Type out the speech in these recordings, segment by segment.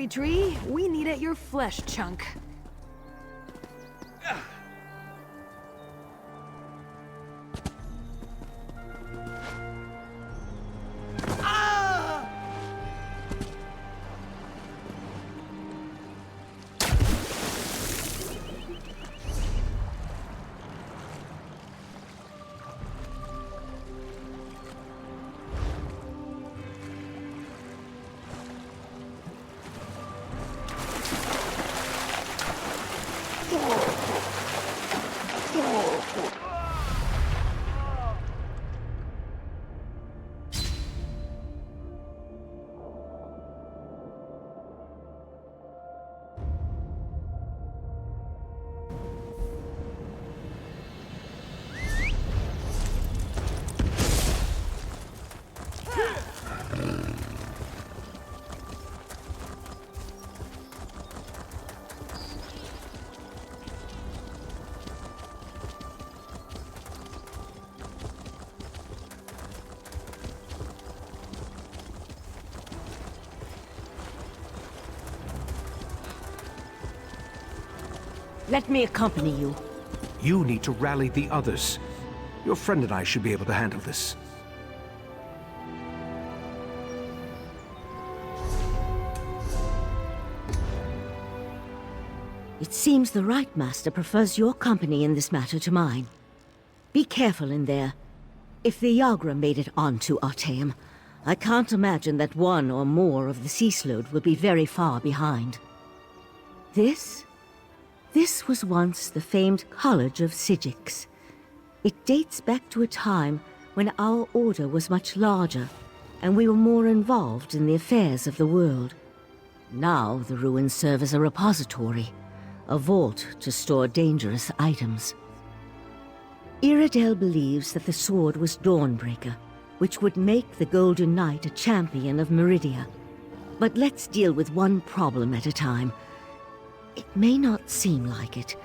silly tree. We need at your flesh chunk. Let me accompany you. You need to rally the others. Your friend and I should be able to handle this. It seems the Right Master prefers your company in this matter to mine. Be careful in there. If the Yagra made it onto Artaeum, I can't imagine that one or more of the Sea Slode will be very far behind. This was once the famed College of Sigics. It dates back to a time when our order was much larger, and we were more involved in the affairs of the world. Now the ruins serve as a repository, a vault to store dangerous items. Iredale believes that the sword was Dawnbreaker, which would make the Golden Knight a champion of Meridia. But let's deal with one problem at a time. It may not seem like it,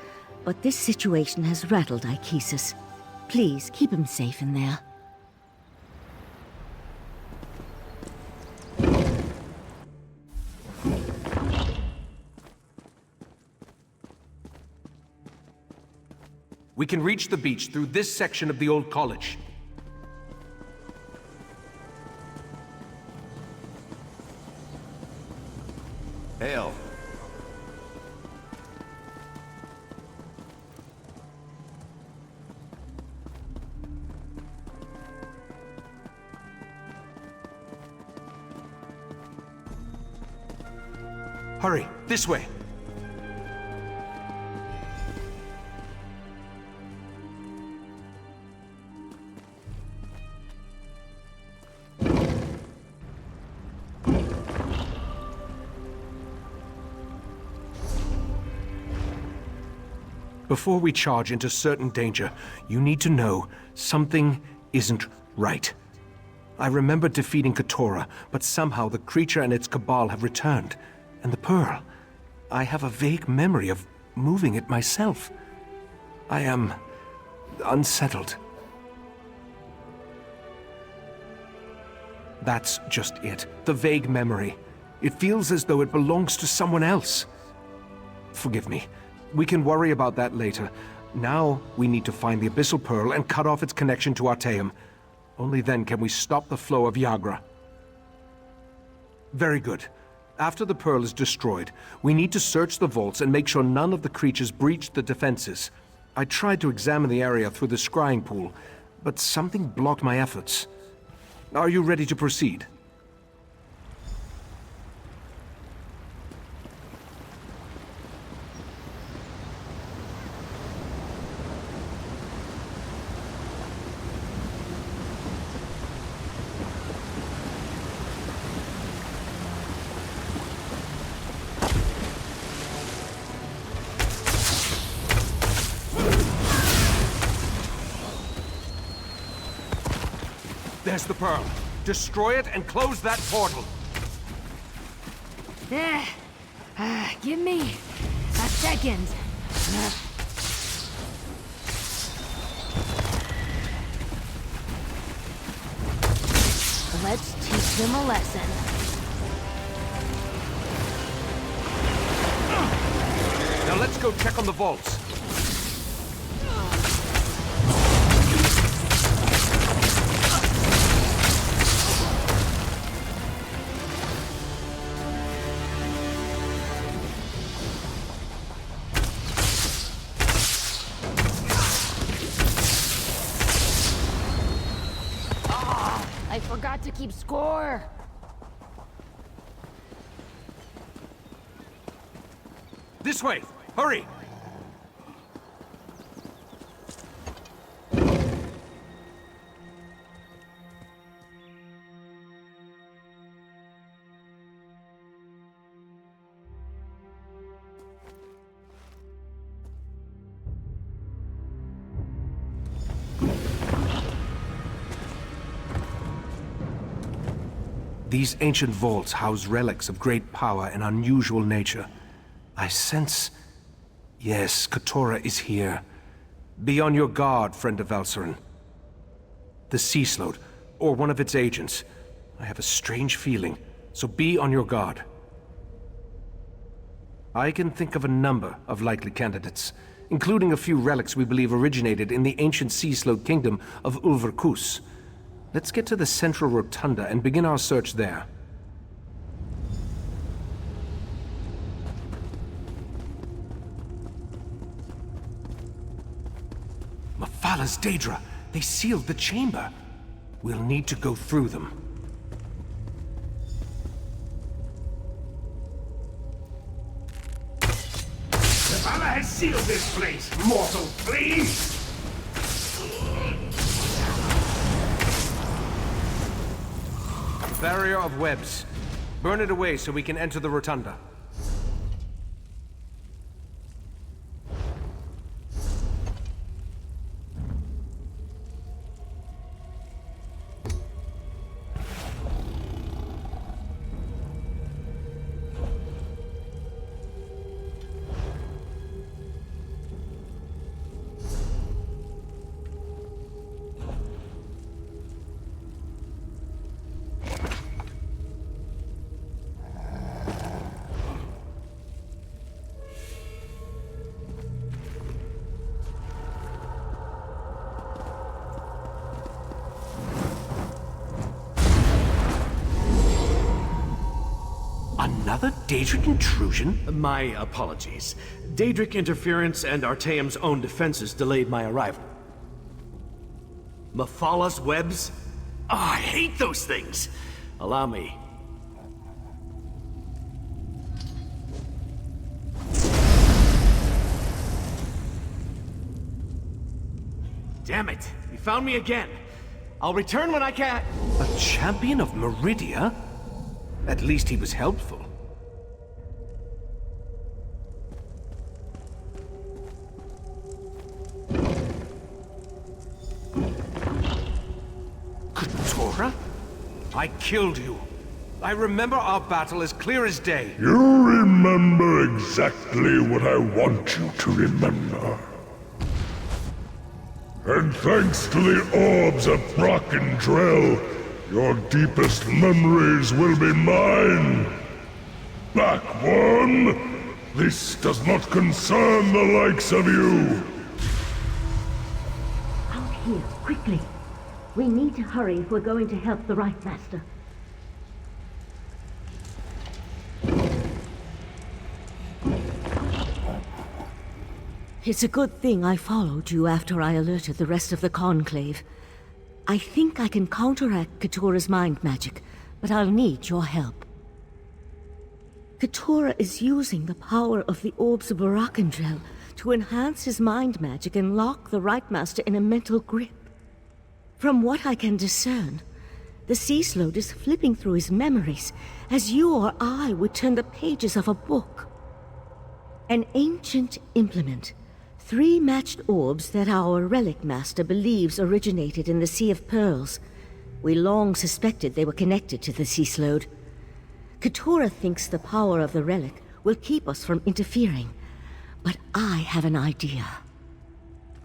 but this situation has rattled Ichesus. Please, keep him safe in there. We can reach the beach through this section of the old college. Hail. Hurry, this way. Before we charge into certain danger, you need to know something isn't right. I remember defeating K'Tora, but somehow the creature and its cabal have returned. And the pearl, I have a vague memory of moving it myself. I am unsettled. That's just it, the vague memory. It feels as though it belongs to someone else. Forgive me. We can worry about that later. Now we need to find the Abyssal Pearl and cut off its connection to Artaeum. Only then can we stop the flow of Yagra. Very good. After the pearl is destroyed, we need to search the vaults and make sure none of the creatures breached the defenses. I tried to examine the area through the scrying pool, but something blocked my efforts. Are you ready to proceed? There's the pearl. Destroy it and close that portal. Give me a second. Let's teach them a lesson. Now let's go check on the vaults. I forgot to keep score. This way! Hurry! These ancient vaults house relics of great power and unusual nature. I sense... Yes, K'Tora is here. Be on your guard, friend of Valcerin. The Sea Slode, or one of its agents. I have a strange feeling, so be on your guard. I can think of a number of likely candidates, including a few relics we believe originated in the ancient Sea Slode kingdom of Ulverkus. Let's get to the central rotunda and begin our search there. Mephalah's Daedra! They sealed the chamber! We'll need to go through them. Mephalah has sealed this place, mortal please! Barrier of webs. Burn it away so we can enter the rotunda. Another Daedric intrusion? My apologies. Daedric interference and Artaeum's own defenses delayed my arrival. Mephalah's webs? I hate those things! Allow me. Damn it! You found me again! I'll return when I can! A champion of Meridia? At least he was helpful. K'Tora? I killed you. I remember our battle as clear as day. You remember exactly what I want you to remember. And thanks to the orbs of Brock and Drell, your deepest memories will be mine. Back one, this does not concern the likes of you. Out here, quickly. We need to hurry if we're going to help the Right Master. It's a good thing I followed you after I alerted the rest of the Conclave. I think I can counteract K'Tora's mind magic, but I'll need your help. K'Tora is using the power of the orbs of Barakandrel to enhance his mind magic and lock the Right Master in a mental grip. From what I can discern, the Sea Slode is flipping through his memories as you or I would turn the pages of a book. An ancient implement. 3 matched orbs that our Relic Master believes originated in the Sea of Pearls. We long suspected they were connected to the Sea Slode. K'Tora thinks the power of the relic will keep us from interfering. But I have an idea.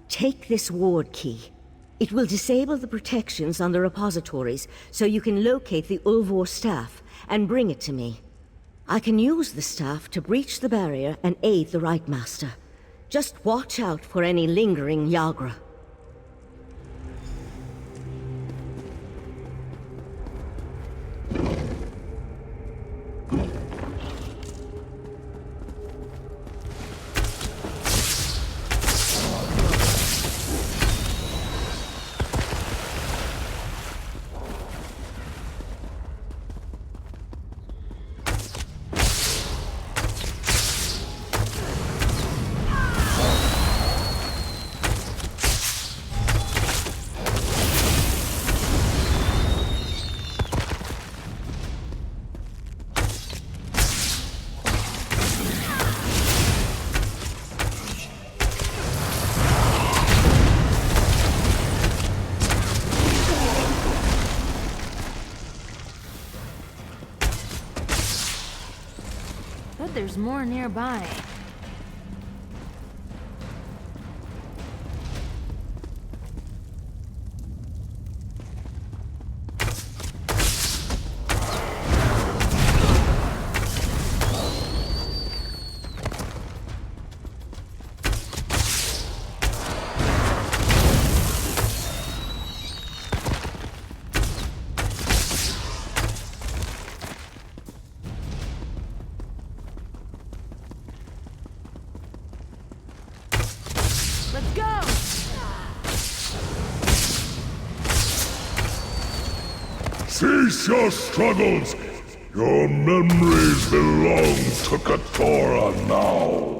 Take this ward key. It will disable the protections on the repositories, so you can locate the Ulvor staff and bring it to me. I can use the staff to breach the barrier and aid the Right Master. Just watch out for any lingering Yagra. But there's more nearby. Let's go! Cease your struggles! Your memories belong to K'Tora now!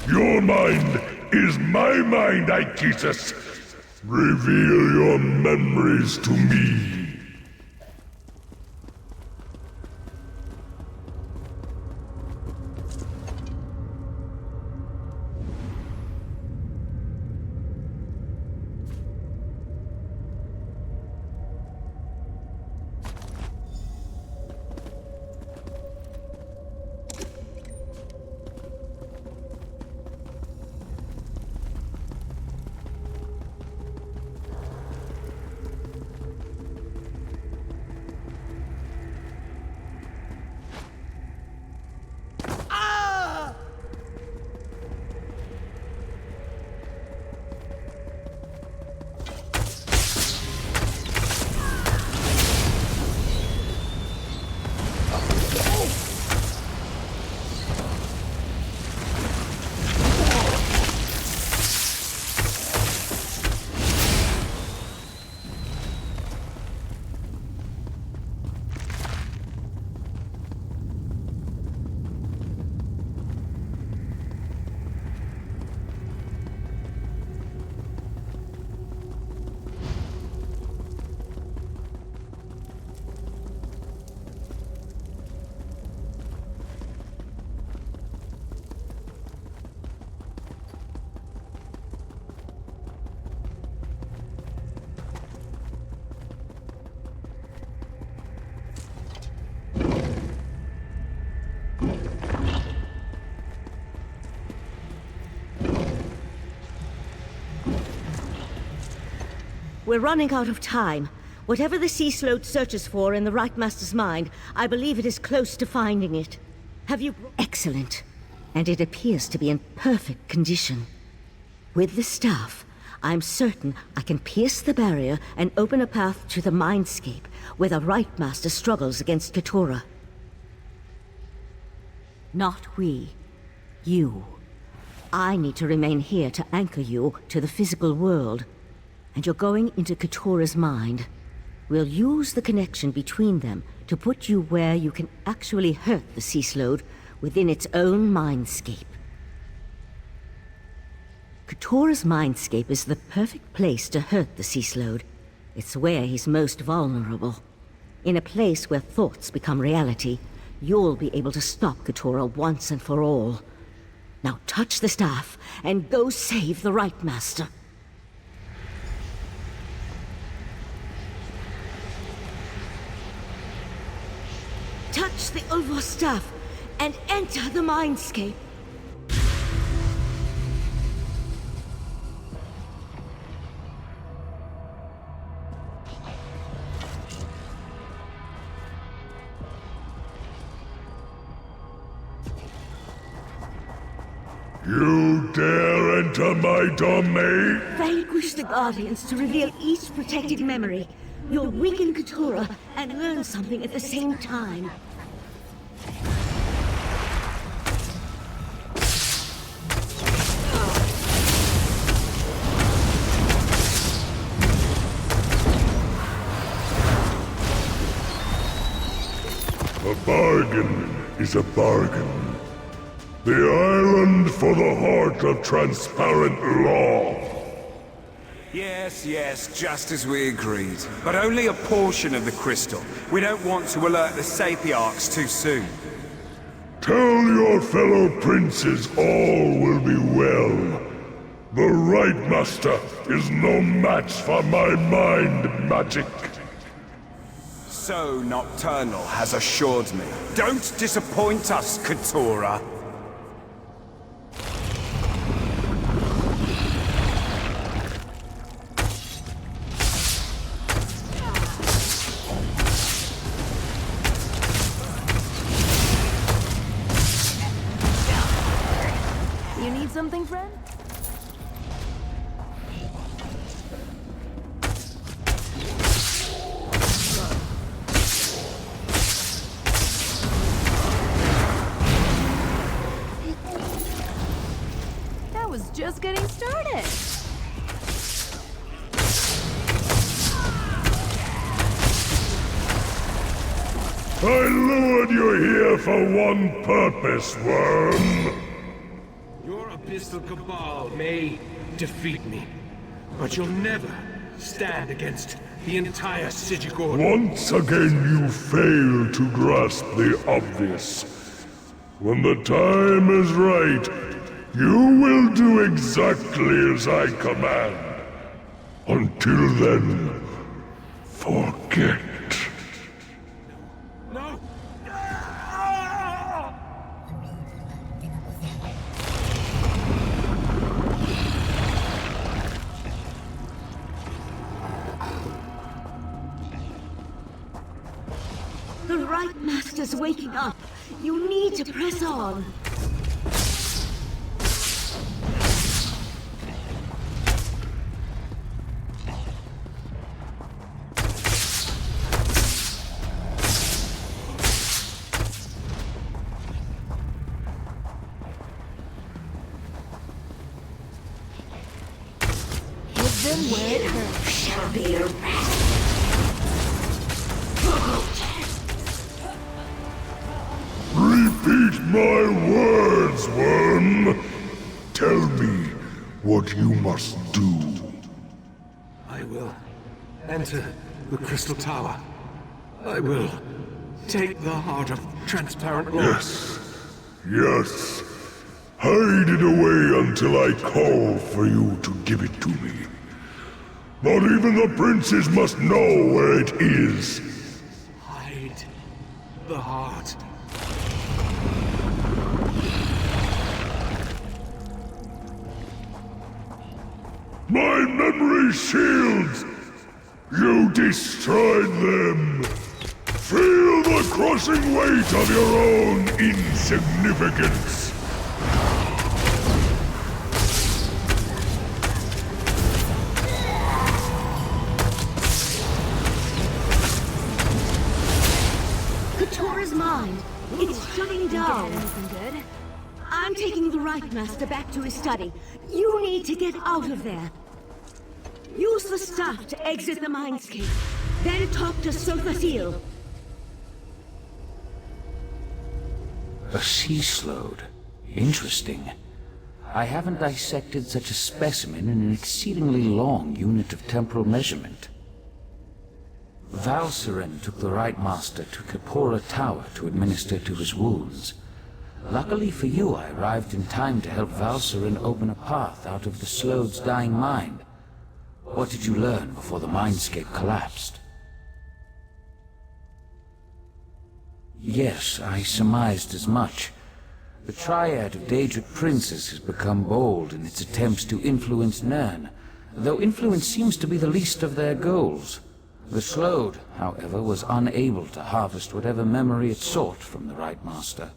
Your mind is my mind, Aegisus! Reveal your memories to me! We're running out of time. Whatever the Sea Sloat searches for in the Right Master's mind, I believe it is close to finding it. Have you... Excellent. And it appears to be in perfect condition. With the staff, I'm certain I can pierce the barrier and open a path to the Mindscape, where the Right Master struggles against K'Tora. Not we. You. I need to remain here to anchor you to the physical world. And you're going into K'Tora's mind. We'll use the connection between them to put you where you can actually hurt the Sea Sloat within its own mindscape. K'Tora's mindscape is the perfect place to hurt the Sea Sloat. It's where he's most vulnerable. In a place where thoughts become reality, you'll be able to stop K'Tora once and for all. Now touch the staff and go save the Right Master. Touch the Ulvos staff, and enter the mindscape. You dare enter my domain? Vanquish the Guardians to reveal each protected memory. You'll weaken K'Tora and learn something at the same time. A bargain is a bargain. The island for the heart of transparent law. Yes, just as we agreed. But only a portion of the crystal. We don't want to alert the Sapiarchs too soon. Tell your fellow princes all will be well. The Right Master is no match for my mind magic. So Nocturnal has assured me. Don't disappoint us, K'Tora. You need something, friend? That was just getting started. I lured you here for one purpose, worm. Your abyssal cabal may defeat me, but you'll never stand against the entire Psijic Order. Once again you fail to grasp the obvious. When the time is right, you will do exactly as I command. Until then, forget. No! The Right Master's waking up. You need to press on. Hit them where it hurts. Shall be your rest. Repeat my words, worm. Tell me what you must do. I will enter the Crystal Tower. I will take the heart of transparent law. Yes. Hide it away until I call for you to give it to me. Not even the princes must know where it is. Hide the heart. My memory shields! You destroyed them! Feel the crushing weight of your own insignificance! K'Tora's mind. It's shutting down. Anything good? I'm taking the Right Master back to his study. You need to get out of there. Use the staff to exit the mindscape. Then talk to Sophasil. A sea slode. Interesting. I haven't dissected such a specimen in an exceedingly long unit of temporal measurement. Valseren took the Right Master to K'Tora Tower to administer to his wounds. Luckily for you, I arrived in time to help Valseren open a path out of the Slode's dying mind. What did you learn before the mindscape collapsed? Yes, I surmised as much. The triad of Daedric princes has become bold in its attempts to influence Nirn, though influence seems to be the least of their goals. The Slode, however, was unable to harvest whatever memory it sought from the Right Master.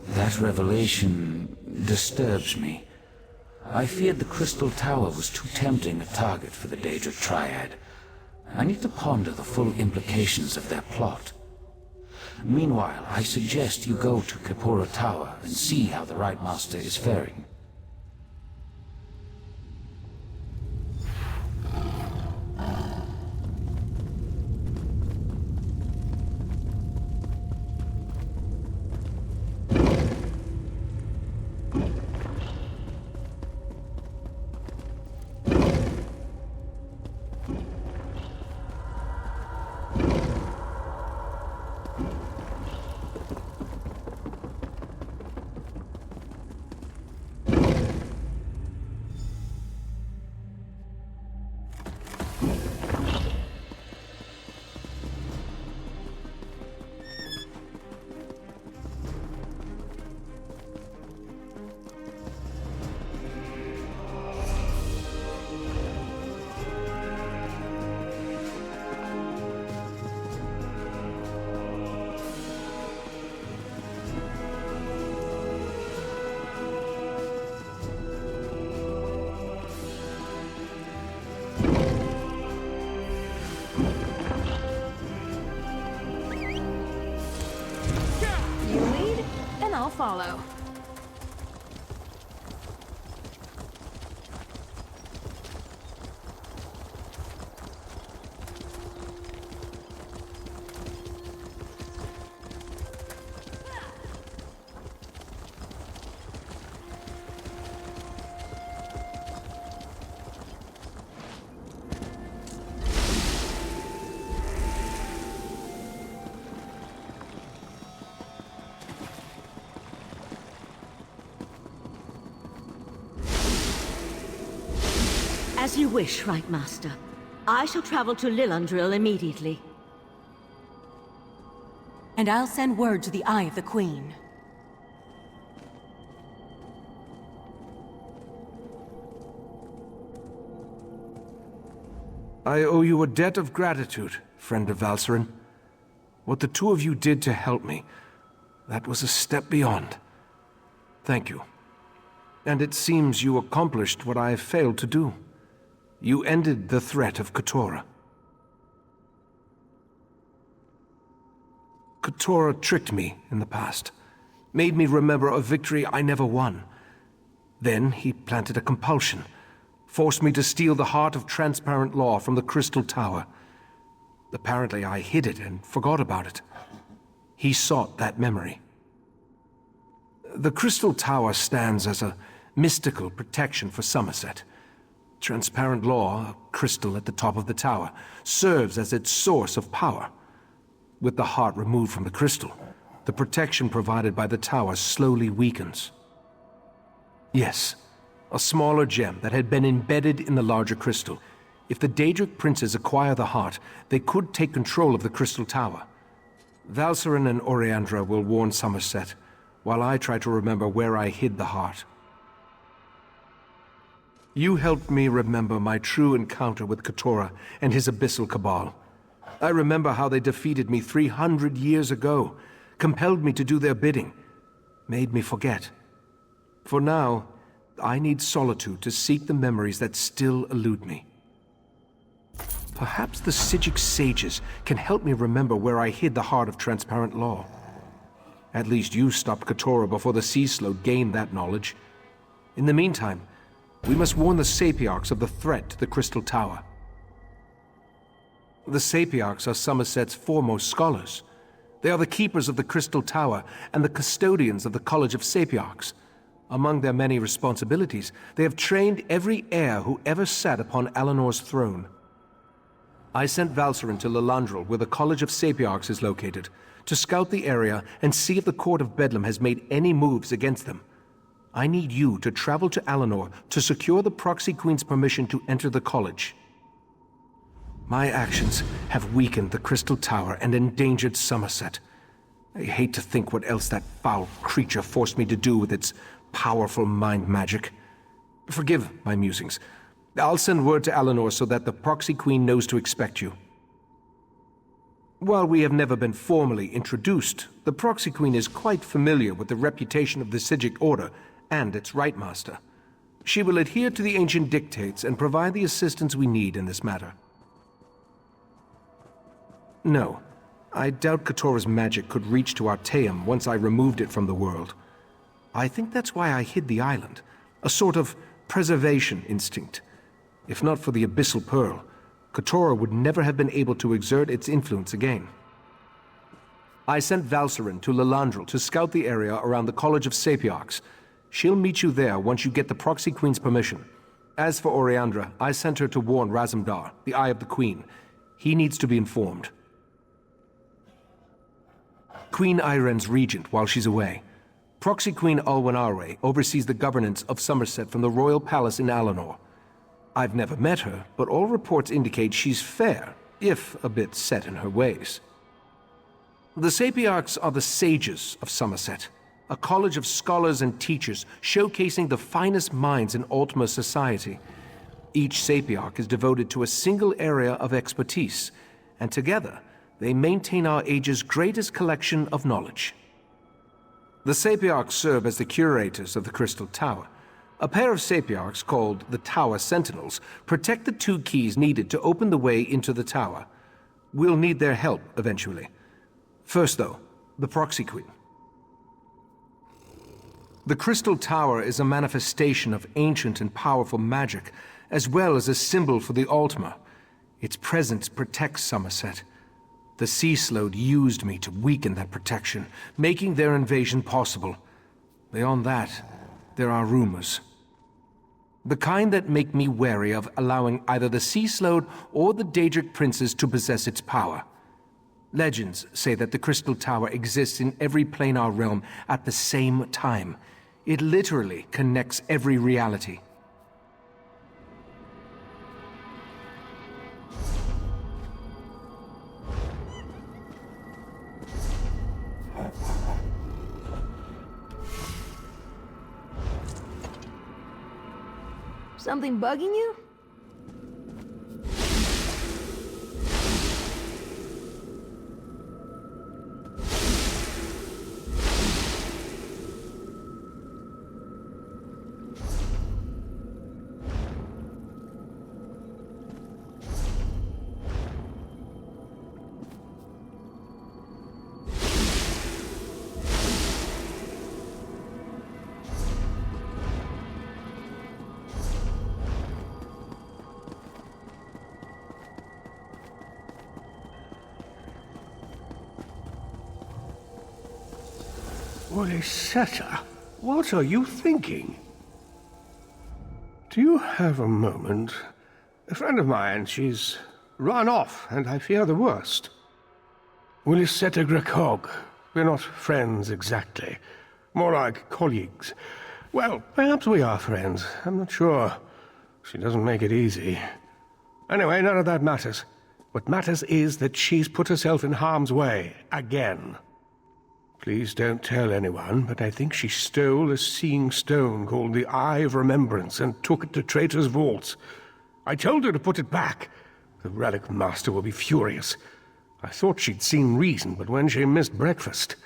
That revelation disturbs me. I feared the Crystal Tower was too tempting a target for the Daedric Triad. I need to ponder the full implications of their plot. Meanwhile, I suggest you go to K'Tora Tower and see how the Right Master is faring. I'll follow. As you wish, Right Master. I shall travel to Lilundril immediately. And I'll send word to the Eye of the Queen. I owe you a debt of gratitude, friend of Valserin. What the two of you did to help me, that was a step beyond. Thank you. And it seems you accomplished what I have failed to do. You ended the threat of K'Tora. K'Tora tricked me in the past, made me remember a victory I never won. Then he planted a compulsion, forced me to steal the heart of transparent law from the Crystal Tower. Apparently I hid it and forgot about it. He sought that memory. The Crystal Tower stands as a mystical protection for Somerset. Transparent law, a crystal at the top of the tower, serves as its source of power. With the heart removed from the crystal, the protection provided by the tower slowly weakens. Yes, a smaller gem that had been embedded in the larger crystal. If the Daedric princes acquire the heart, they could take control of the Crystal Tower. Valserin and Oriandra will warn Somerset, while I try to remember where I hid the heart. You helped me remember my true encounter with K'Tora and his abyssal cabal. I remember how they defeated me 300 years ago, compelled me to do their bidding, made me forget. For now, I need solitude to seek the memories that still elude me. Perhaps the Psijic sages can help me remember where I hid the heart of transparent law. At least you stopped K'Tora before the Sea Slode gained that knowledge. In the meantime, we must warn the Sapiarchs of the threat to the Crystal Tower. The Sapiarchs are Somerset's foremost scholars. They are the keepers of the Crystal Tower and the custodians of the College of Sapiarchs. Among their many responsibilities, they have trained every heir who ever sat upon Alinor's throne. I sent Valserin to Lilundril, where the College of Sapiarchs is located, to scout the area and see if the Court of Bedlam has made any moves against them. I need you to travel to Alinor to secure the Proxy Queen's permission to enter the college. My actions have weakened the Crystal Tower and endangered Somerset. I hate to think what else that foul creature forced me to do with its powerful mind magic. Forgive my musings. I'll send word to Eleanor so that the Proxy Queen knows to expect you. While we have never been formally introduced, the Proxy Queen is quite familiar with the reputation of the Psijic Order and its Rite Master. She will adhere to the ancient dictates and provide the assistance we need in this matter. No, I doubt K'Tora's magic could reach to Artaeum once I removed it from the world. I think that's why I hid the island, a sort of preservation instinct. If not for the Abyssal Pearl, K'Tora would never have been able to exert its influence again. I sent Valcerin to Lilandril to scout the area around the College of Sapiarchs. She'll meet you there once you get the Proxy Queen's permission. As for Oriandra, I sent her to warn Razumdar, the Eye of the Queen. He needs to be informed. Queen Iren's regent while she's away. Proxy Queen Alwyn oversees the governance of Somerset from the royal palace in Alinor. I've never met her, but all reports indicate she's fair, if a bit set in her ways. The Sapiarchs are the sages of Somerset, a college of scholars and teachers showcasing the finest minds in Altmer society. Each Sapiarch is devoted to a single area of expertise, and together they maintain our age's greatest collection of knowledge. The Sapiarchs serve as the curators of the Crystal Tower. A pair of Sapiarchs called the Tower Sentinels protect the two keys needed to open the way into the tower. We'll need their help eventually. First, though, the Proxy Queen. The Crystal Tower is a manifestation of ancient and powerful magic, as well as a symbol for the Altmer. Its presence protects Somerset. The Sea Slode used me to weaken that protection, making their invasion possible. Beyond that, there are rumors. The kind that make me wary of allowing either the Sea Slode or the Daedric princes to possess its power. Legends say that the Crystal Tower exists in every planar realm at the same time. It literally connects every reality. Something bugging you? Lysetta, what are you thinking? Do you have a moment? A friend of mine, she's run off, and I fear the worst. Lysetta Grakog. We're not friends exactly. More like colleagues. Well, perhaps we are friends. I'm not sure. She doesn't make it easy. Anyway, none of that matters. What matters is that she's put herself in harm's way. Again. Please don't tell anyone, but I think she stole a seeing stone called the Eye of Remembrance and took it to Traitor's vaults. I told her to put it back. The Relic Master will be furious. I thought she'd seen reason, but when she missed breakfast...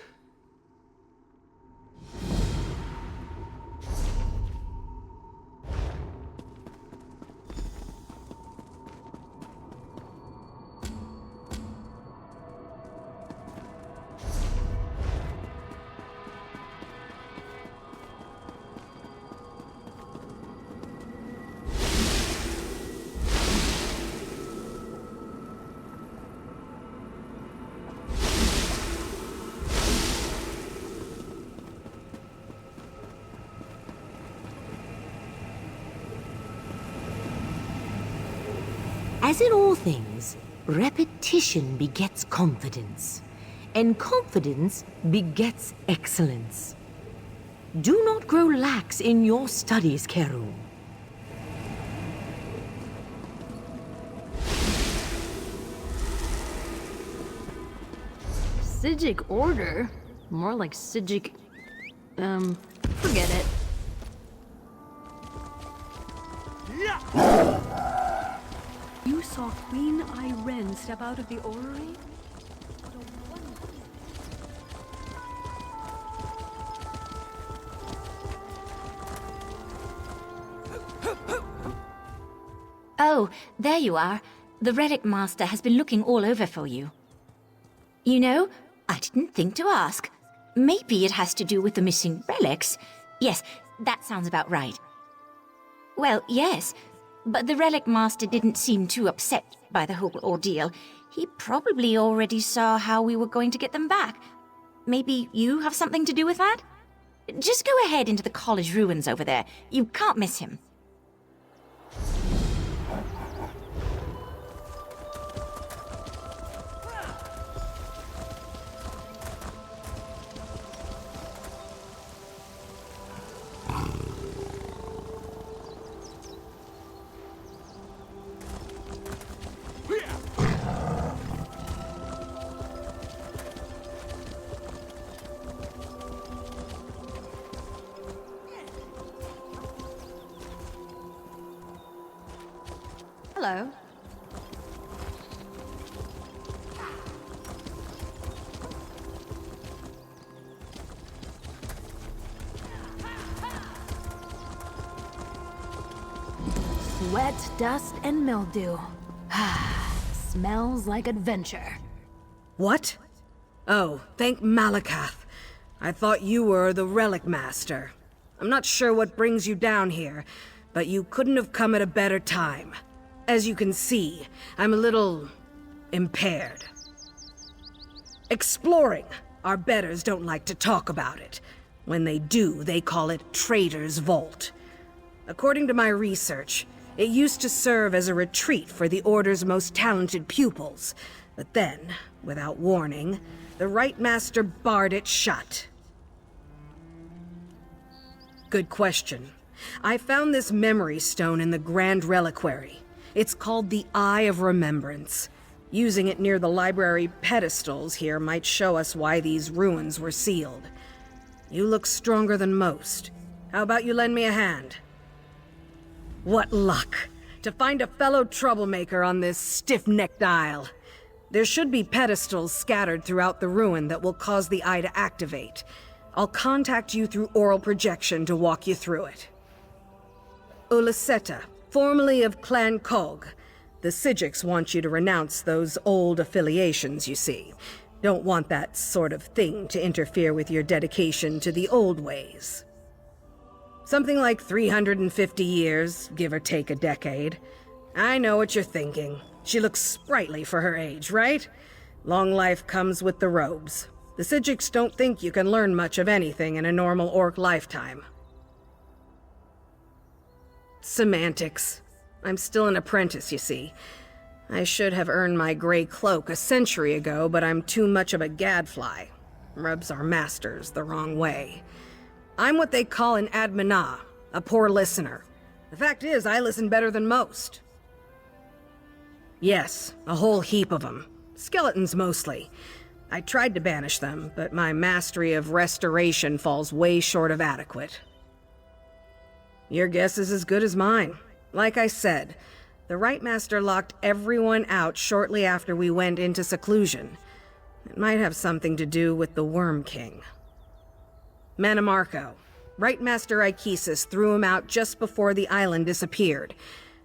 As in all things, repetition begets confidence, and confidence begets excellence. Do not grow lax in your studies, Keru. Sijic order? More like Sijic... forget it. You saw Queen Irene step out of the orrery? Oh, there you are. The Relic Master has been looking all over for you. You know, I didn't think to ask. Maybe it has to do with the missing relics. Yes, that sounds about right. Well, yes, but the Relic Master didn't seem too upset by the whole ordeal. He probably already saw how we were going to get them back. Maybe you have something to do with that? Just go ahead into the college ruins over there. You can't miss him. Hello. Sweat, dust, and mildew. Smells like adventure. What? Oh, thank Malakath. I thought you were the Relic Master. I'm not sure what brings you down here, but you couldn't have come at a better time. As you can see, I'm a little... impaired. Exploring. Our betters don't like to talk about it. When they do, they call it Traitor's Vault. According to my research, it used to serve as a retreat for the Order's most talented pupils. But then, without warning, the Right Master barred it shut. Good question. I found this memory stone in the Grand Reliquary. It's called the Eye of Remembrance. Using it near the library pedestals here might show us why these ruins were sealed. You look stronger than most. How about you lend me a hand? What luck! To find a fellow troublemaker on this stiff-necked isle. There should be pedestals scattered throughout the ruin that will cause the eye to activate. I'll contact you through oral projection to walk you through it. Ulaseta, formerly of Clan Kog. The Sijics want you to renounce those old affiliations, you see. Don't want that sort of thing to interfere with your dedication to the old ways. Something like 350 years, give or take a decade. I know what you're thinking. She looks sprightly for her age, right? Long life comes with the robes. The Sijics don't think you can learn much of anything in a normal orc lifetime. Semantics. I'm still an apprentice, you see. I should have earned my gray cloak a century ago, but I'm too much of a gadfly. Rubs our masters the wrong way. I'm what they call an admina, a poor listener. The fact is, I listen better than most. Yes, a whole heap of them. Skeletons mostly. I tried to banish them, but my mastery of restoration falls way short of adequate. Your guess is as good as mine. Like I said, the Right Master locked everyone out shortly after we went into seclusion. It might have something to do with the Worm King. Manamarco. Right Master Ikesis threw him out just before the island disappeared.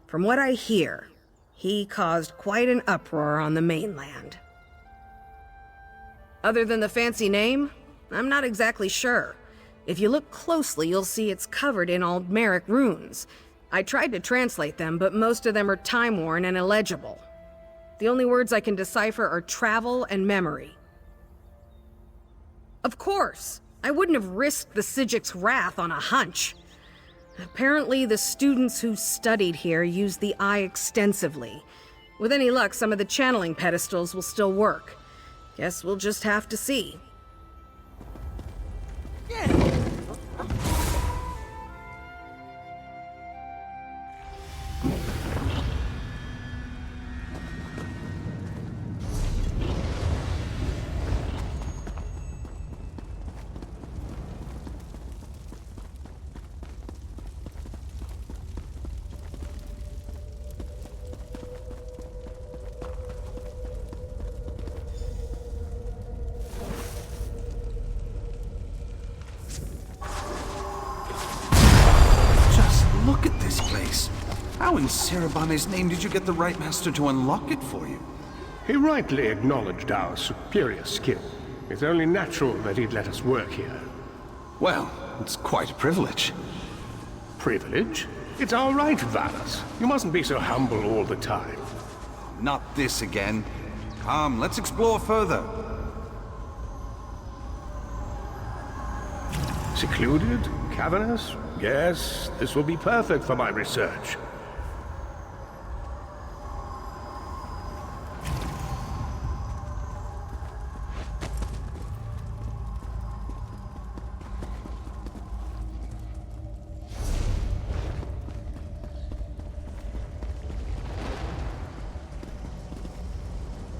From what I hear, he caused quite an uproar on the mainland. Other than the fancy name, I'm not exactly sure. If you look closely, you'll see it's covered in Aldmeric runes. I tried to translate them, but most of them are time-worn and illegible. The only words I can decipher are travel and memory. Of course! I wouldn't have risked the Sijic's wrath on a hunch. Apparently, the students who studied here used the eye extensively. With any luck, some of the channeling pedestals will still work. Guess we'll just have to see. Look at this place. How in Cerebane's name did you get the right master to unlock it for you? He rightly acknowledged our superior skill. It's only natural that he'd let us work here. Well, it's quite a privilege. Privilege? It's our right, Valus. You mustn't be so humble all the time. Not this again. Come, let's explore further. Secluded? Cavernous? Yes, this will be perfect for my research.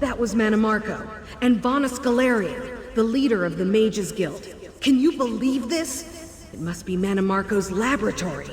That was Manimarco, and Bonus Galarian, the leader of the Mages Guild. Can you believe this? It must be Manimarco's laboratory.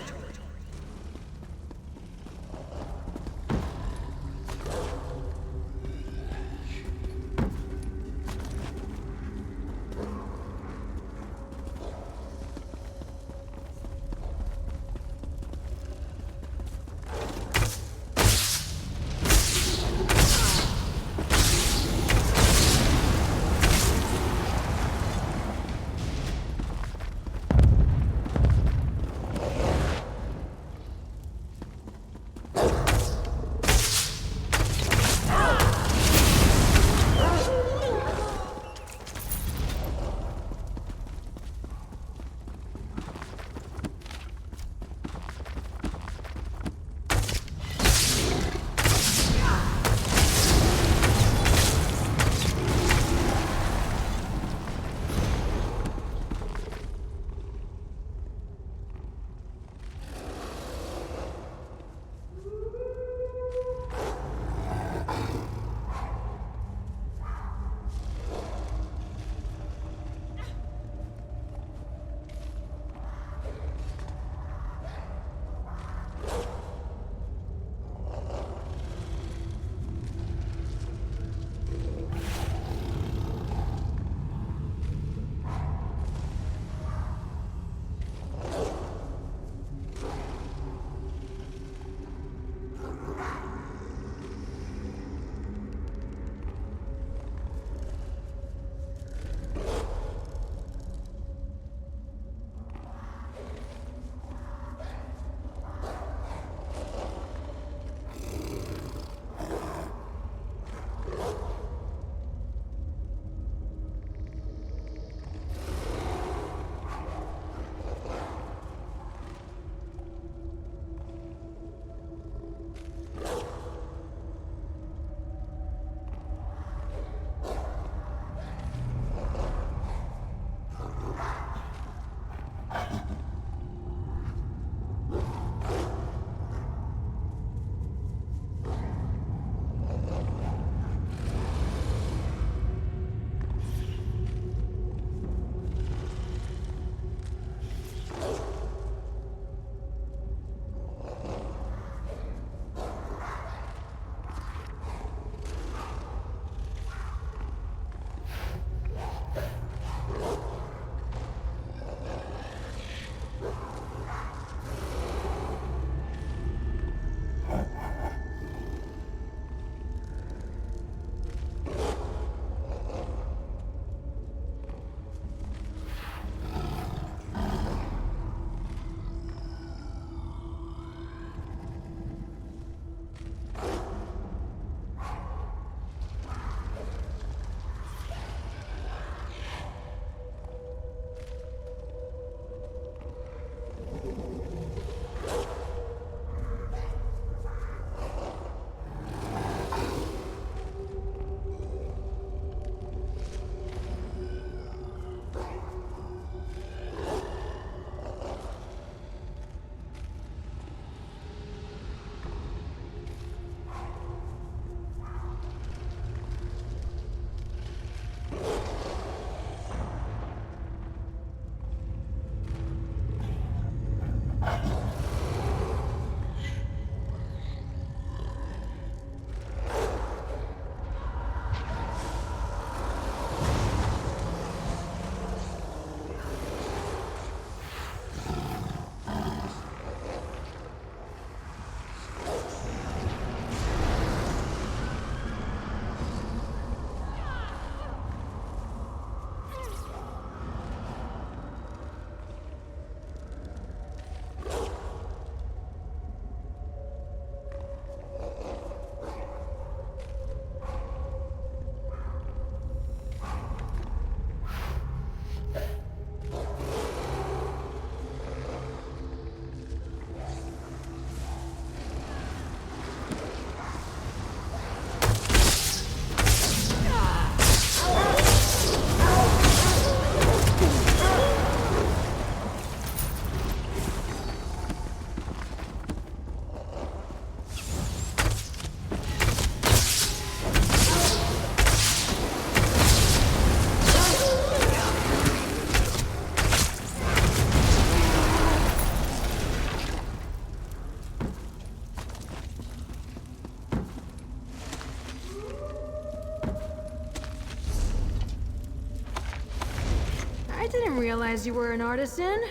realize you were an artisan.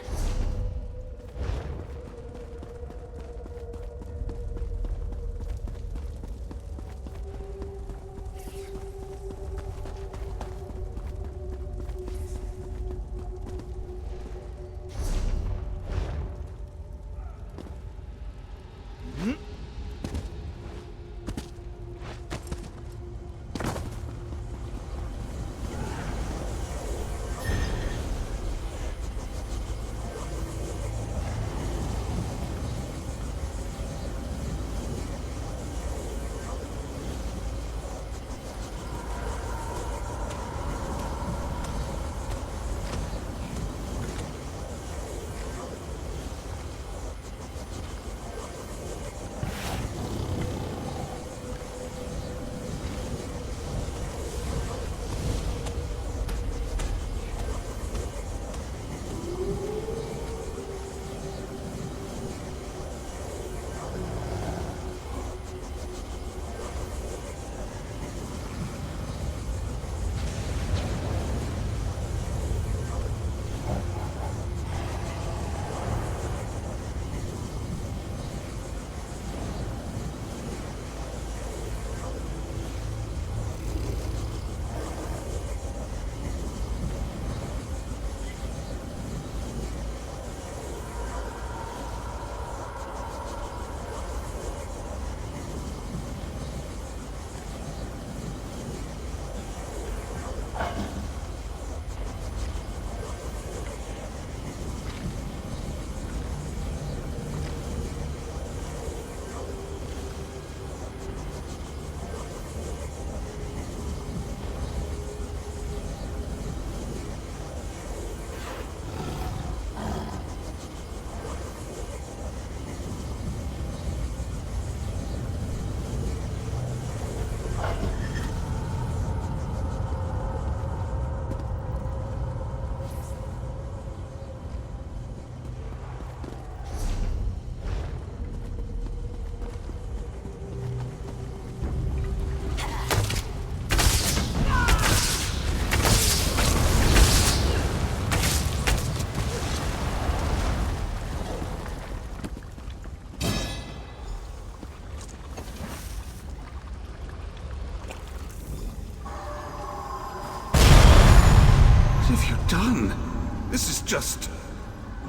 What have you done? This is just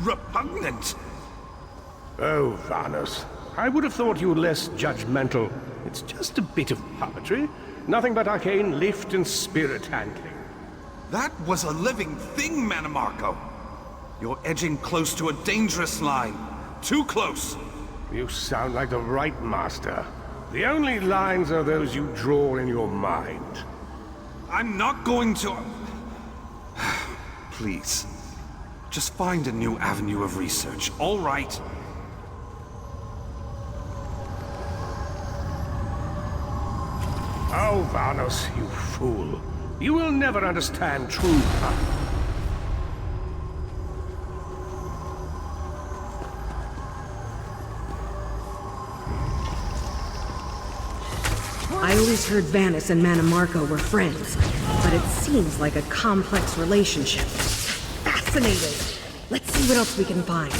repugnant. Oh, Varnus. I would have thought you less judgmental. It's just a bit of puppetry. Nothing but arcane lift and spirit handling. That was a living thing, Manimarco. You're edging close to a dangerous line. Too close. You sound like the right master. The only lines are those you draw in your mind. I'm not going to... Please. Just find a new avenue of research, all right? Oh, Varnus, you fool. You will never understand true power. I always heard Vanus and Manimarco were friends, but it seems like a complex relationship. Fascinating! Let's see what else we can find.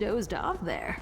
dozed off there.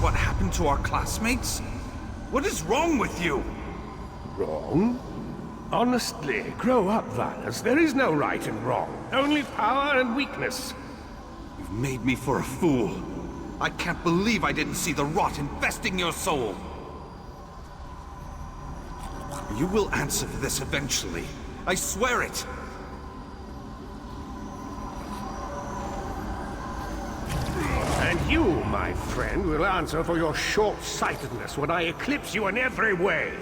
What happened to our classmates? What is wrong with you? Wrong? Honestly, grow up, Valus. There is no right and wrong. Only power and weakness. You've made me for a fool. I can't believe I didn't see the rot infesting your soul. You will answer for this eventually. I swear it. And you, my friend, will answer for your short-sightedness when I eclipse you in every way.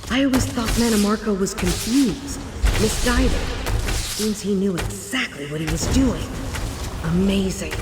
I always thought Manimarco was confused, misguided. Seems he knew exactly what he was doing. Amazing.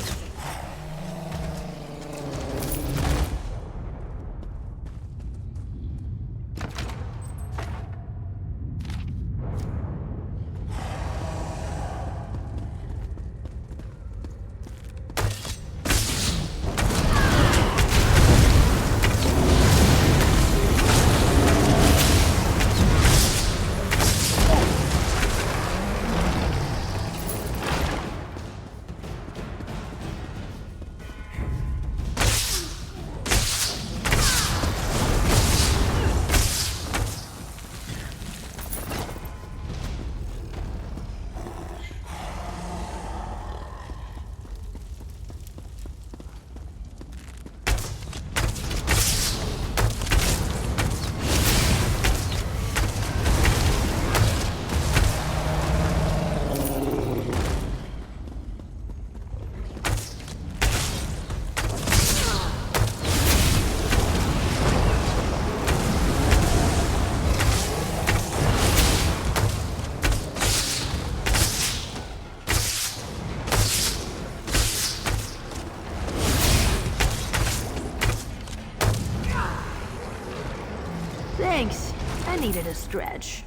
Thanks. I needed a stretch.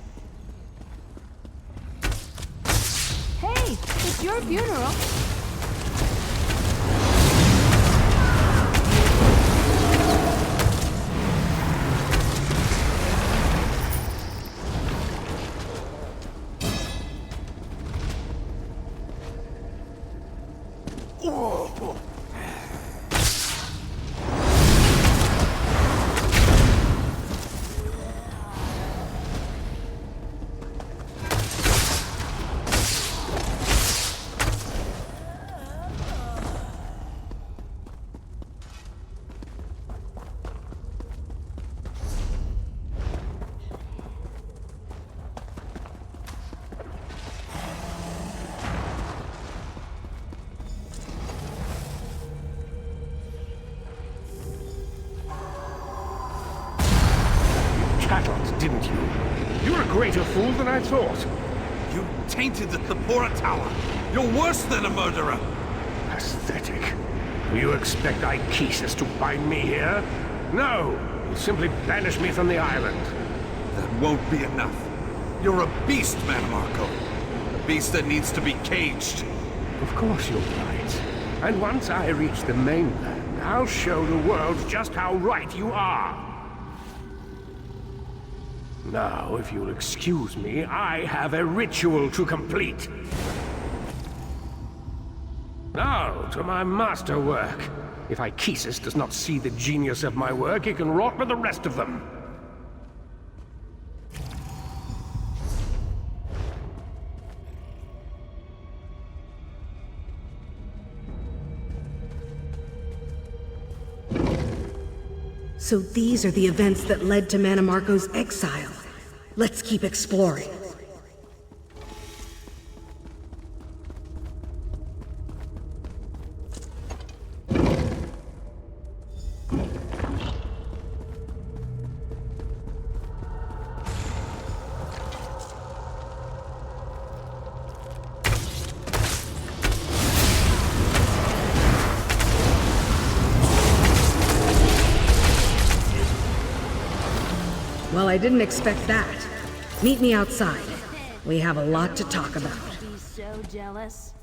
Hey, it's your funeral. Didn't you? You're a greater fool than I thought. You tainted the K'Tora Tower. You're worse than a murderer. Pathetic. Do you expect Ichesis to bind me here? No! You'll simply banish me from the island. That won't be enough. You're a beast, Manimarco. A beast that needs to be caged. Of course you're right. And once I reach the mainland, I'll show the world just how right you are. Now, if you'll excuse me, I have a ritual to complete. Now, to my masterwork. If Ichesis does not see the genius of my work, he can rot with the rest of them. So these are the events that led to Manimarco's exile. Let's keep exploring. Well, I didn't expect that. Meet me outside. We have a lot to talk about. Be so jealous.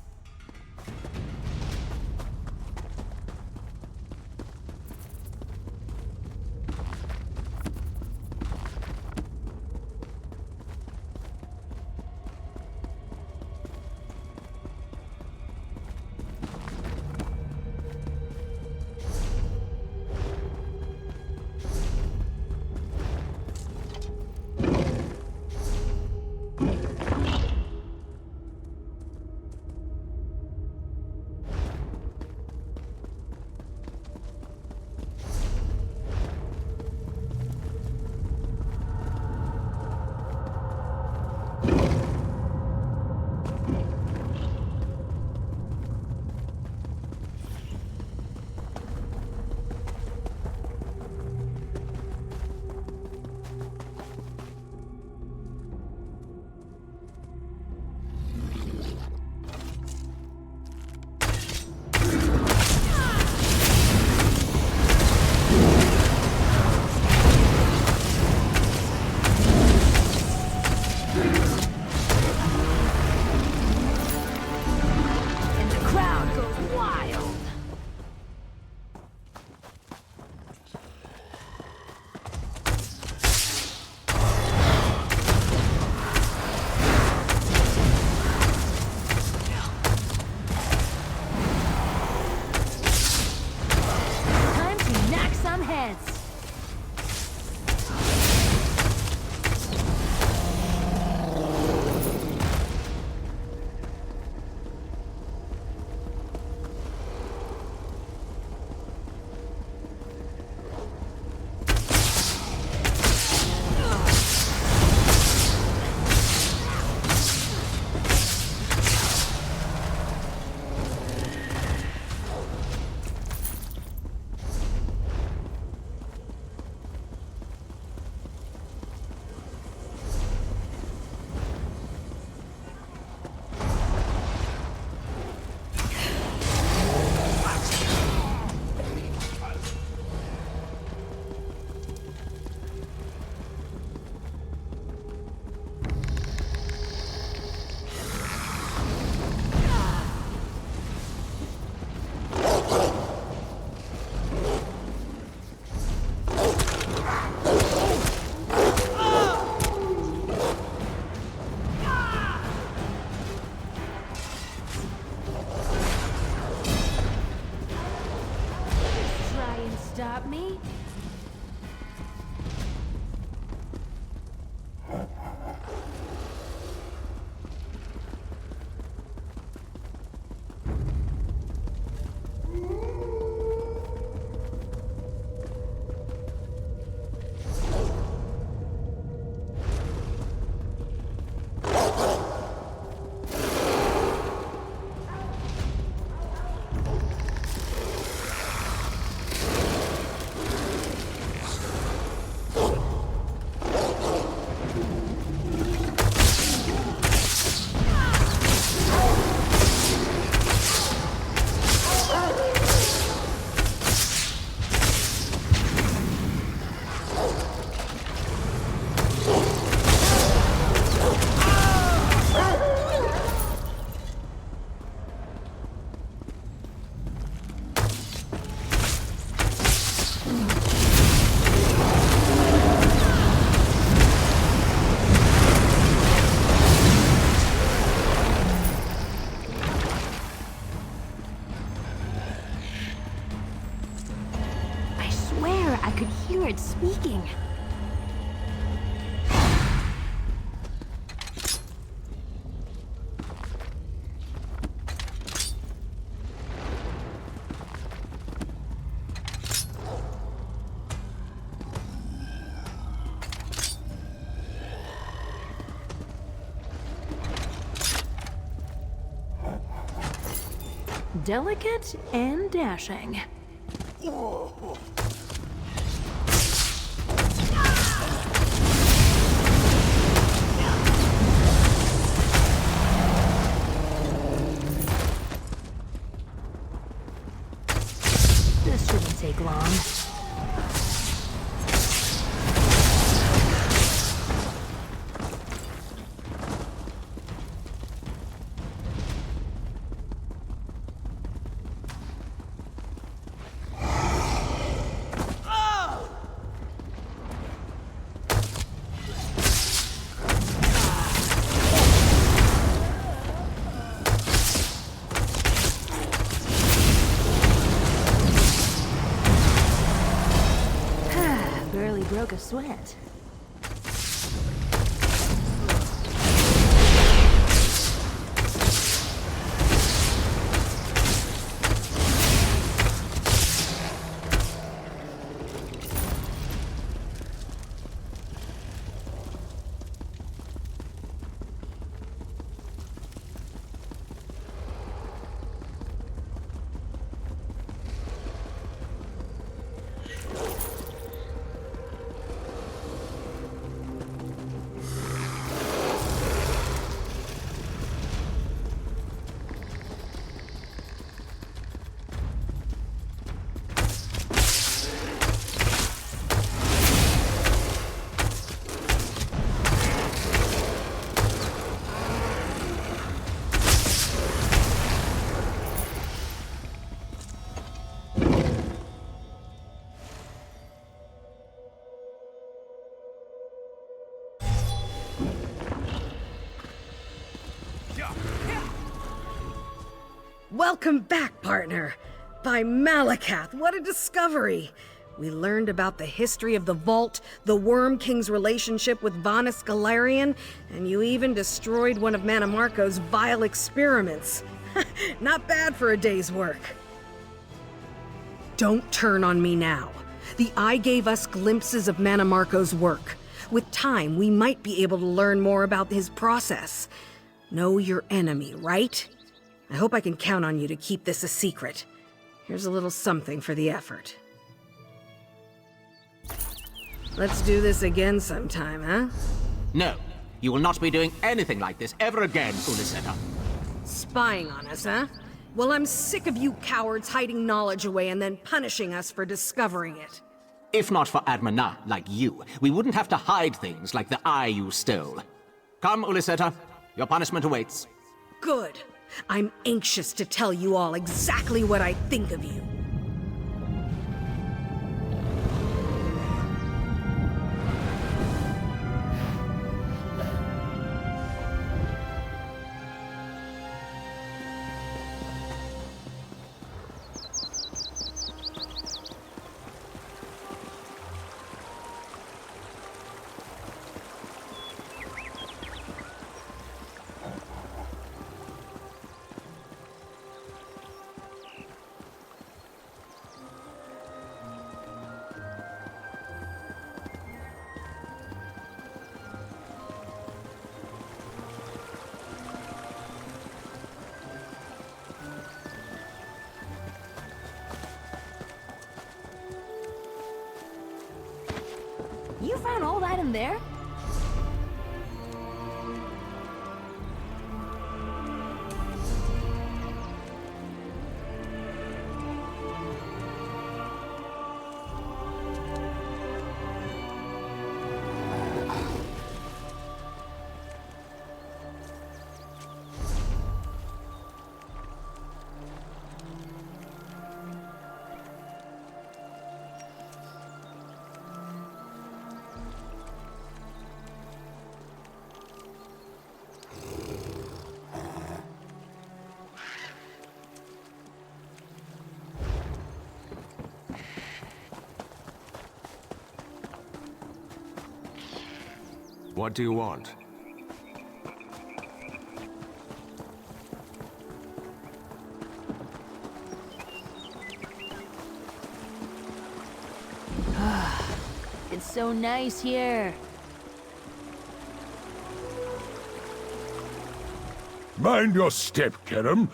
delicate and dashing. This shouldn't take long. Barely broke a sweat. Welcome back, partner. By Malakath, what a discovery. We learned about the history of the Vault, the Worm King's relationship with Vanus Galarian, and you even destroyed one of Manamarco's vile experiments. Not bad for a day's work. Don't turn on me now. The Eye gave us glimpses of Manamarco's work. With time, we might be able to learn more about his process. Know your enemy, right? I hope I can count on you to keep this a secret. Here's a little something for the effort. Let's do this again sometime, huh? No, you will not be doing anything like this ever again, Uliseta. Spying on us, huh? Well, I'm sick of you cowards hiding knowledge away and then punishing us for discovering it. If not for Admana, like you, we wouldn't have to hide things like the eye you stole. Come, Uliseta, your punishment awaits. Good. I'm anxious to tell you all exactly what I think of you. You found all that in there? What do you want? It's so nice here. Mind your step, Kerem.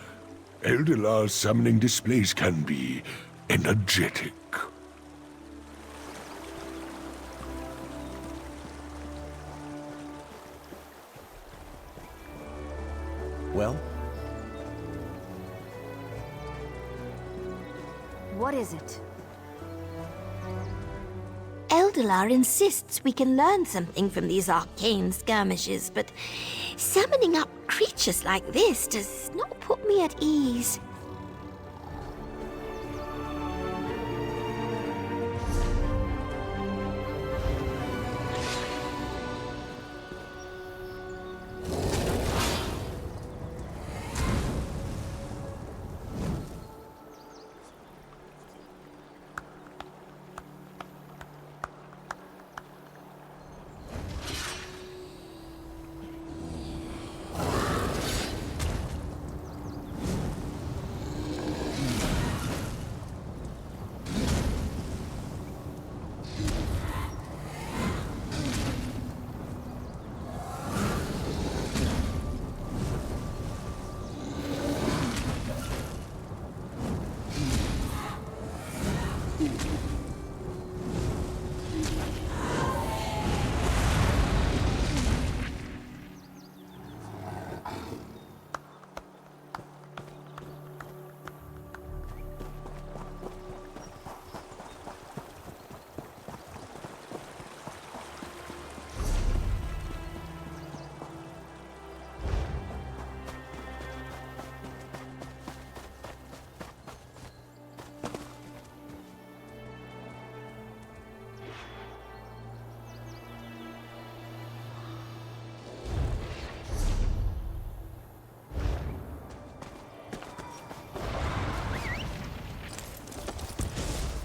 Eldelar's summoning displays can be energetic. Well? What is it? Eldelar insists we can learn something from these arcane skirmishes, but summoning up creatures like this does not put me at ease.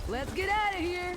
Let's get out of here!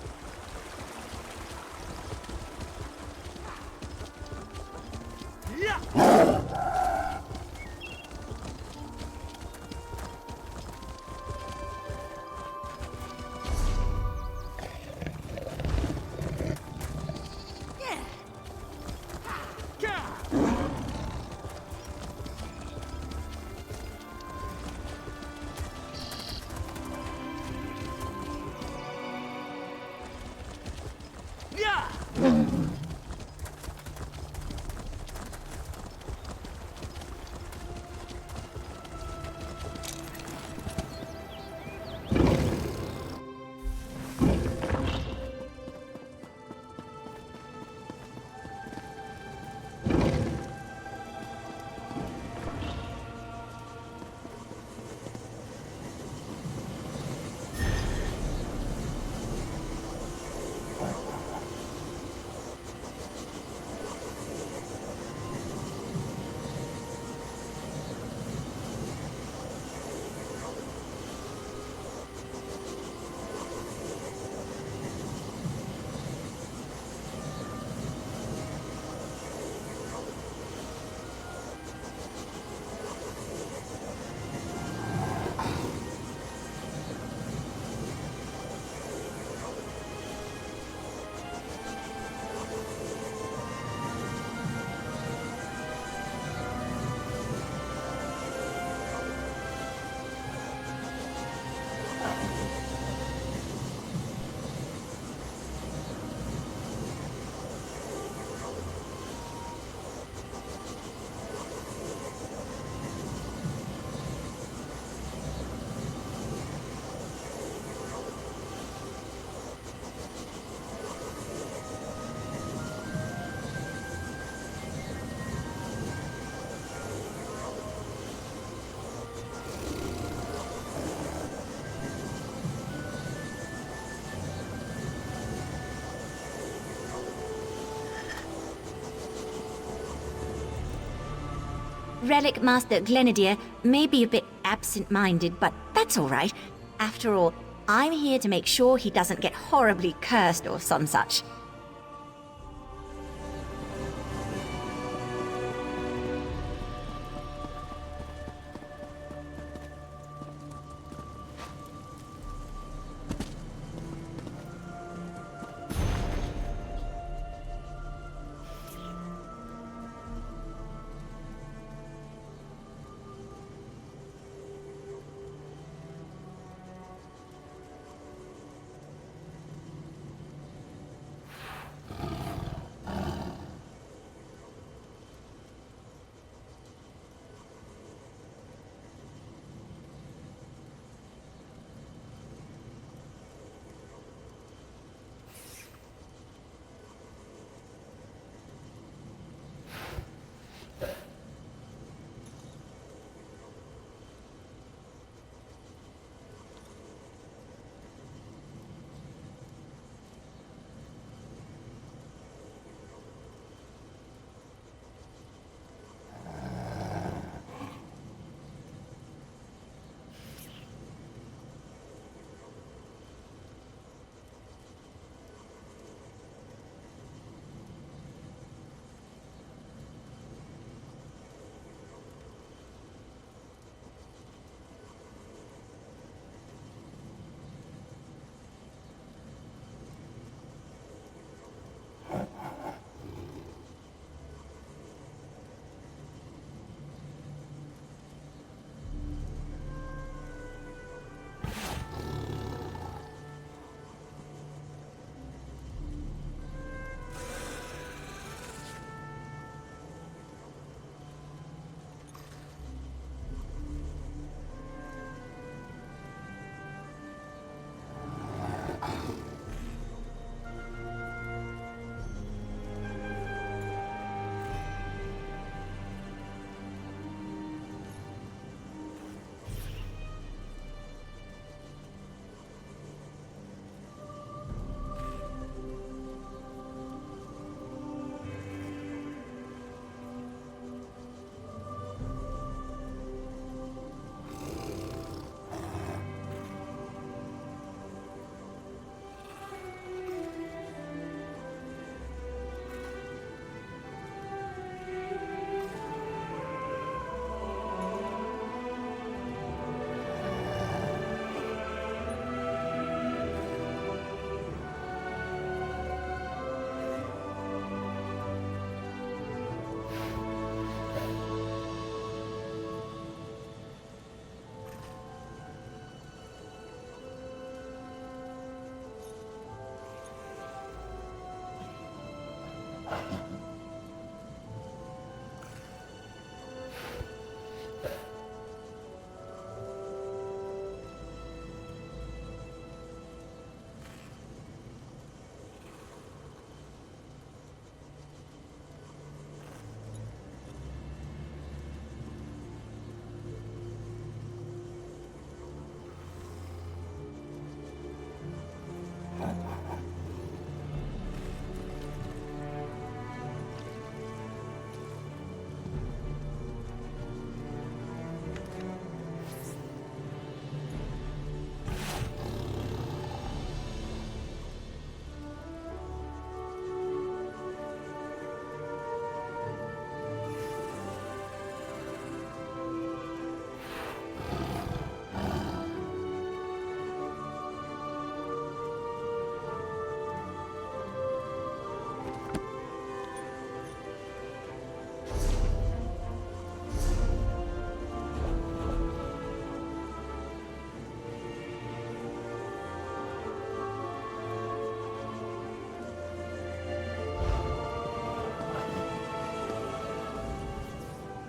Relic Master Glenadier may be a bit absent-minded, but that's all right. After all, I'm here to make sure he doesn't get horribly cursed or some such.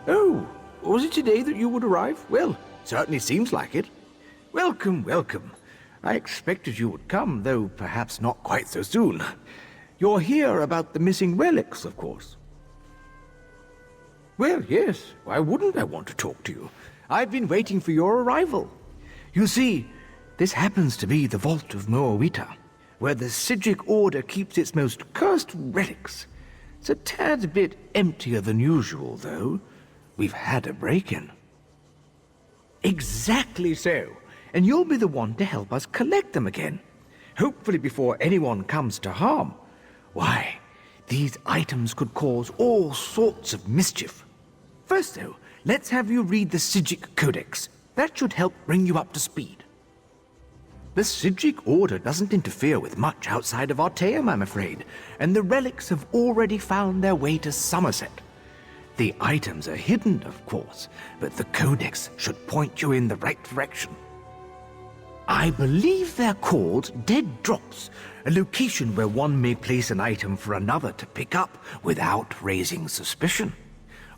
Oh, was it today that you would arrive? Well, certainly seems like it. Welcome, welcome. I expected you would come, though perhaps not quite so soon. You're here about the missing relics, of course. Well, yes, why wouldn't I want to talk to you? I've been waiting for your arrival. You see, this happens to be the Vault of Moawita, where the Psijic Order keeps its most cursed relics. It's a tad bit emptier than usual, though. We've had a break-in. Exactly so. And you'll be the one to help us collect them again. Hopefully before anyone comes to harm. Why, these items could cause all sorts of mischief. First, though, let's have you read the Psijic Codex. That should help bring you up to speed. The Psijic Order doesn't interfere with much outside of Artaeum, I'm afraid, and the relics have already found their way to Somerset. The items are hidden, of course, but the Codex should point you in the right direction. I believe they're called Dead Drops, a location where one may place an item for another to pick up without raising suspicion.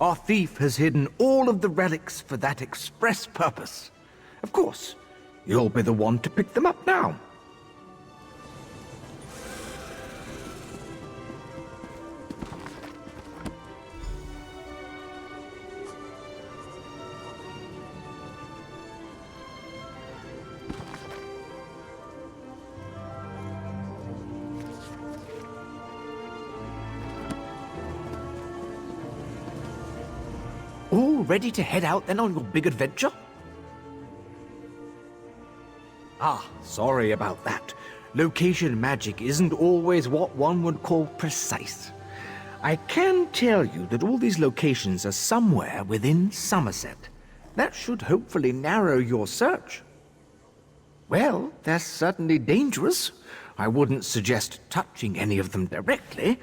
Our thief has hidden all of the relics for that express purpose. Of course, you'll be the one to pick them up now. All ready to head out then on your big adventure? Ah, sorry about that. Location magic isn't always what one would call precise. I can tell you that all these locations are somewhere within Somerset. That should hopefully narrow your search. Well, they're certainly dangerous. I wouldn't suggest touching any of them directly.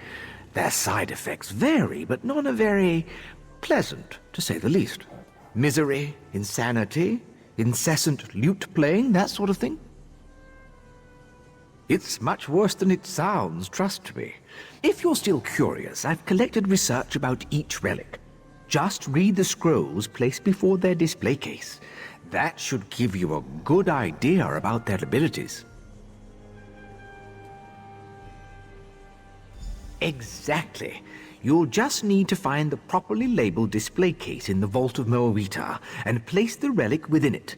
Their side effects vary, but none are very pleasant, to say the least. Misery, insanity, incessant lute playing, that sort of thing. It's much worse than it sounds, trust me. If you're still curious, I've collected research about each relic. Just read the scrolls placed before their display case. That should give you a good idea about their abilities. Exactly. You'll just need to find the properly labeled display case in the Vault of Moawita and place the relic within it.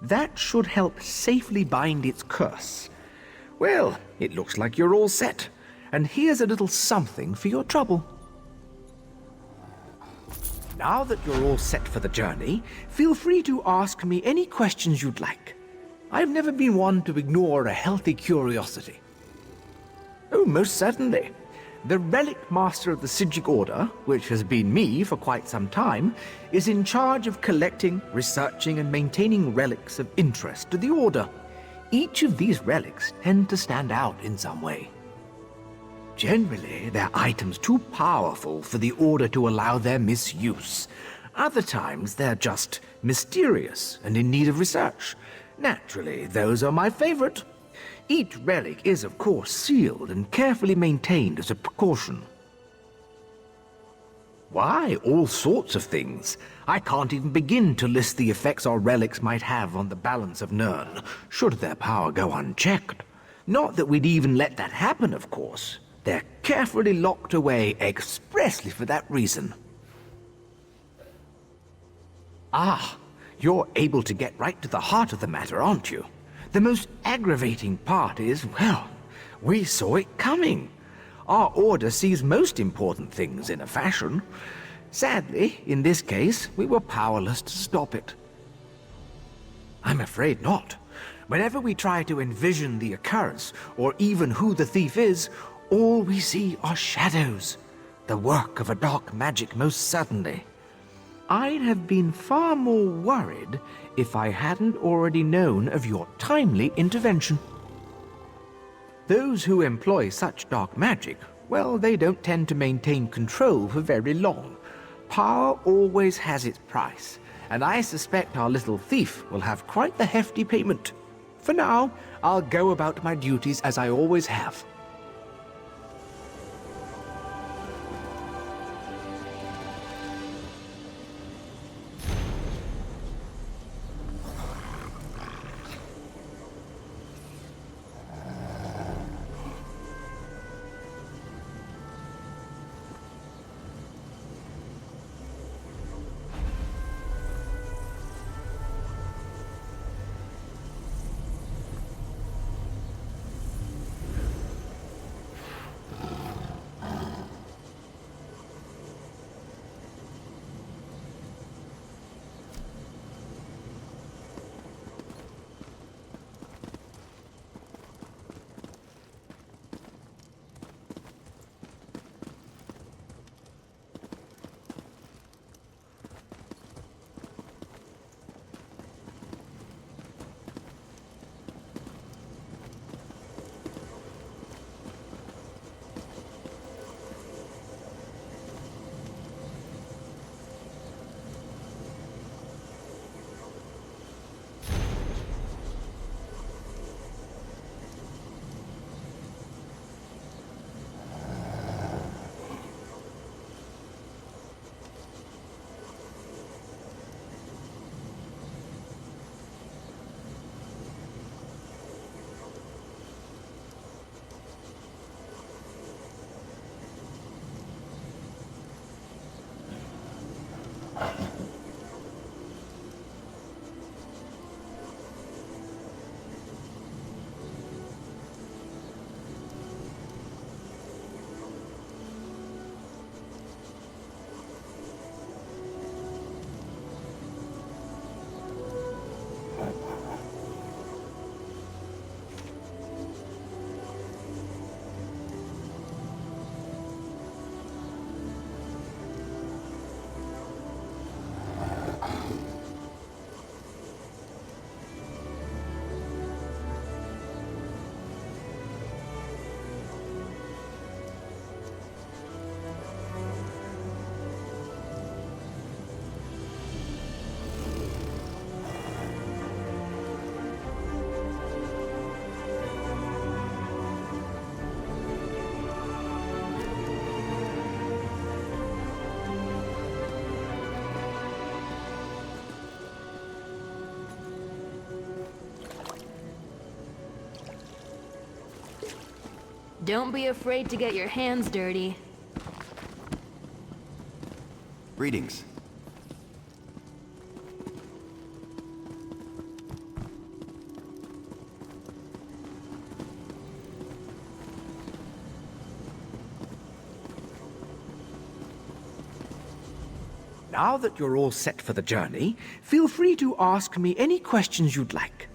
That should help safely bind its curse. Well, it looks like you're all set. And here's a little something for your trouble. Now that you're all set for the journey, feel free to ask me any questions you'd like. I've never been one to ignore a healthy curiosity. Oh, most certainly. The Relic Master of the Psijic Order, which has been me for quite some time, is in charge of collecting, researching, and maintaining relics of interest to the Order. Each of these relics tend to stand out in some way. Generally, they're items too powerful for the Order to allow their misuse. Other times, they're just mysterious and in need of research. Naturally, those are my favorite. Each relic is, of course, sealed and carefully maintained as a precaution. Why, all sorts of things. I can't even begin to list the effects our relics might have on the balance of Nirn, should their power go unchecked. Not that we'd even let that happen, of course. They're carefully locked away expressly for that reason. Ah, you're able to get right to the heart of the matter, aren't you? The most aggravating part is, well, we saw it coming. Our Order sees most important things in a fashion. Sadly, in this case, we were powerless to stop it. I'm afraid not. Whenever we try to envision the occurrence, or even who the thief is, all we see are shadows. The work of a dark magic, most certainly. I'd have been far more worried if I hadn't already known of your timely intervention. Those who employ such dark magic, well, they don't tend to maintain control for very long. Power always has its price, and I suspect our little thief will have quite the hefty payment. For now, I'll go about my duties as I always have. Don't be afraid to get your hands dirty. Greetings. Now that you're all set for the journey, feel free to ask me any questions you'd like.